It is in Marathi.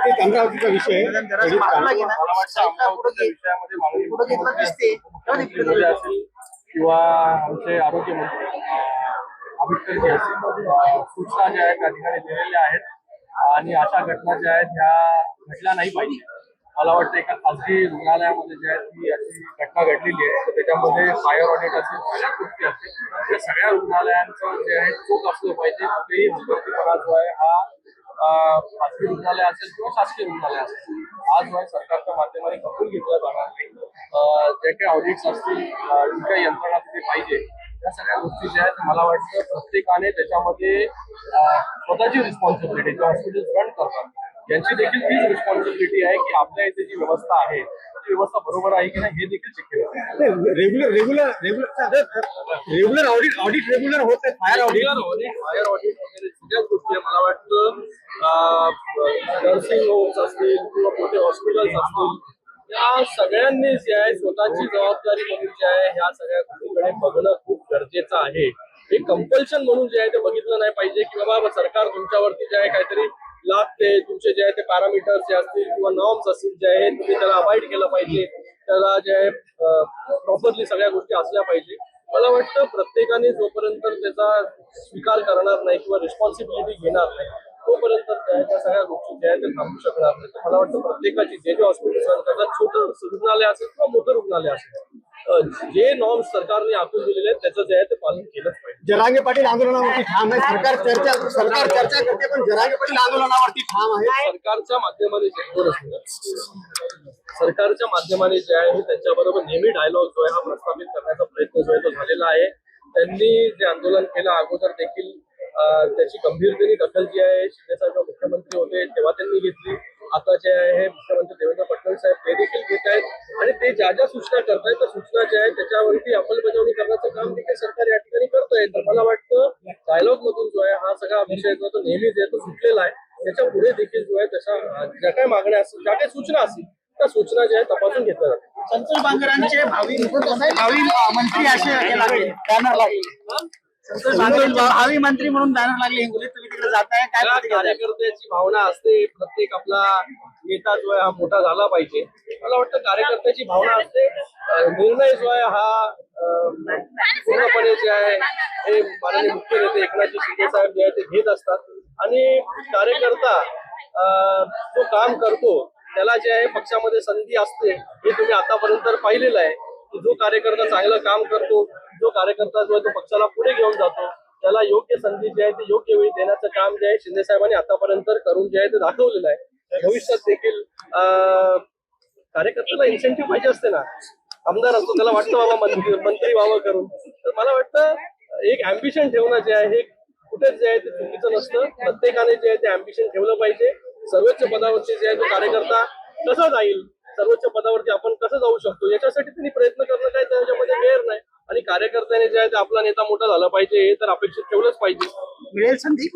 ते अमरावतीचा विषय आहे. किंवा आमचे आरोग्य मंत्री आंबेडकर असतील सूचना ज्या आहेत त्या ठिकाणी दिलेल्या आहेत आणि अशा घटना ज्या आहेत ह्या घडल्या नाही पाहिजे. मला वाटतं एका खासगी रुग्णालयामध्ये जे आहे ती अशी घटना घडलेली आहे तर त्याच्यामध्ये फायर ऑडिट असेल सगळ्या गोष्टी असतील त्या सगळ्या रुग्णालयांचं जे आहे चोख असलं पाहिजे. कुठेही हलगर्जीपणा जो आहे हा खासगी रुग्णालय असेल किंवा शासकीय रुग्णालय असेल आज जो आहे सरकारच्या माध्यमाने कबूल घेतला जाणार नाही. जे काही ऑडिट्स असतील जी काही यंत्रणा तिथे पाहिजे या सगळ्या गोष्टी ज्या आहेत मला वाटतं प्रत्येकाने त्याच्यामध्ये स्वतःची रिस्पॉन्सिबिलिटी जे हॉस्पिटल रन करतात यांची देखील तीच रिस्पॉन्सिबिलिटी आहे की आपल्या इथे जी व्यवस्था आहे ती व्यवस्था बरोबर आहे की नाही हे देखील चेक केलं. रेग्युलर ऑडिट रेग्युलर होत आहे. फायर ऑडिट वगैरे सगळ्याच गोष्टी मला वाटतं नर्सिंग होम्स असतील किंवा मोठे हॉस्पिटल्स असतील या सगळ्यांनी जे आहे स्वतःची जबाबदारी म्हणून जे आहे ह्या सगळ्या गोष्टीकडे बघणं खूप गरजेचं आहे. हे कंपल्शन म्हणून जे आहे ते बघितलं नाही पाहिजे की बाबा सरकार तुमच्यावरती जे आहे काहीतरी लागते तुमचे जे आहे ते पॅरामीटर्स जे असतील किंवा नॉर्म्स असतील जे आहेत तुम्ही त्याला अवॉइड केलं पाहिजे. त्याला जे आहे प्रॉपरली सगळ्या गोष्टी असल्या पाहिजे. मला वाटतं प्रत्येकाने जोपर्यंत त्याचा स्वीकार करणार नाही किंवा रिस्पॉन्सिबिलिटी घेणार नाही तोपर्यंत त्या सगळ्या गोष्टी ज्या आहेत ते थांबू शकणार नाही. मला वाटतं प्रत्येकाची जे हॉस्पिटल रन करतात छोटं रुग्णालय असेल किंवा मोठं रुग्णालय असेल जे नॉर्म्स सरकारने आखून दिलेले आहेत त्याचं जे आहे ते पालन केलंच पाहिजे. जरांगे पाटील आंदोलनावरती ठाम आहे. सरकार चर्चा करते पण जरांगे पाटील आंदोलनावरती ठाम आहे. सरकारच्या माध्यमाने सरकारच्या माध्यमाने जे आहे त्यांच्याबरोबर नेहमी डायलॉग जो आहे हा प्रस्थापित करण्याचा प्रयत्न जो आहे तो झालेला आहे. त्यांनी जे आंदोलन केलं अगोदर देखील त्याची गंभीरतेने दखल जी आहे शिंदेसाहेब मुख्यमंत्री होते तेव्हा त्यांनी घेतली. आता जे आहे मुख्यमंत्री देवेंद्र फडणवीस साहेब ते देखील घेत आहेत आणि ते ज्या ज्या सूचना करतायत त्या सूचना ज्या आहेत त्याच्यावरती अंमलबजावणी करण्याचं काम देखील सरकार या ठिकाणी करतोय. तर मला वाटतं डायलॉग मधून जो आहे हा सगळा विषय जो तो नेहमीच आहे तो सुटलेला आहे. त्याच्या पुढे देखील जो आहे तशा ज्या काही मागण्या असतील ज्या काही सूचना असतील त्या सूचना ज्या आहेत तपासून घेतल्या जातात. संतोष बांगरांचे भावी मंत्री असे लागले बॅनर लागले. संतोष बांगर भावी मंत्री म्हणून बॅनर लागले हिंगोलीत तुम्ही तिकडे जाताय काय कार्यकर्त्याची भावना असते. प्रत्येक आपला नेता जो आहे हा मोठा झाला पाहिजे. मला वाटतं कार्यकर्त्याची भावना असते. निर्णय जो आहे हा पूर्णपणे जे आहे हे माननीय मुख्य नेते एकनाथजी शिंदे साहेब जे आहे ते घेत असतात आणि कार्यकर्ता जो काम करतो त्याला जे आहे पक्षामध्ये संधी असते हे तुम्ही आतापर्यंत पाहिलेलं आहे की जो कार्यकर्ता चांगलं काम करतो जो कार्यकर्ता जो आहे तो पक्षाला पुढे घेऊन जातो त्याला योग्य संधी जी आहे ती योग्य वेळी देण्याचं काम जे आहे शिंदे साहेबांनी आतापर्यंत करून जे आहे ते दाखवलेलं आहे. भविष्यात देखील कार्यकर्त्याला इन्सेंटिव्ह पाहिजे असते ना. आमदार असतो त्याला वाटतं बाबा मंत्री व्हावं करून. तर मला वाटतं एक अँबिशन ठेवणं जे आहे हे कुठेच जे आहे ते चुकीचं नसतं. प्रत्येकाने जे आहे ते अँबिशन ठेवलं पाहिजे. सर्वोच्च पदावरती जे आहे तो कार्यकर्ता कसा जाईल सर्वोच्च पदावरती आपण कसं जाऊ शकतो याच्यासाठी त्यांनी प्रयत्न करणं काय त्याच्यामध्ये गैर नाही. आणि कार्यकर्त्याने जे आहे ते आपला नेता मोठा झाला पाहिजे हे तर अपेक्षित ठेवलंच पाहिजे. मिळेल संधी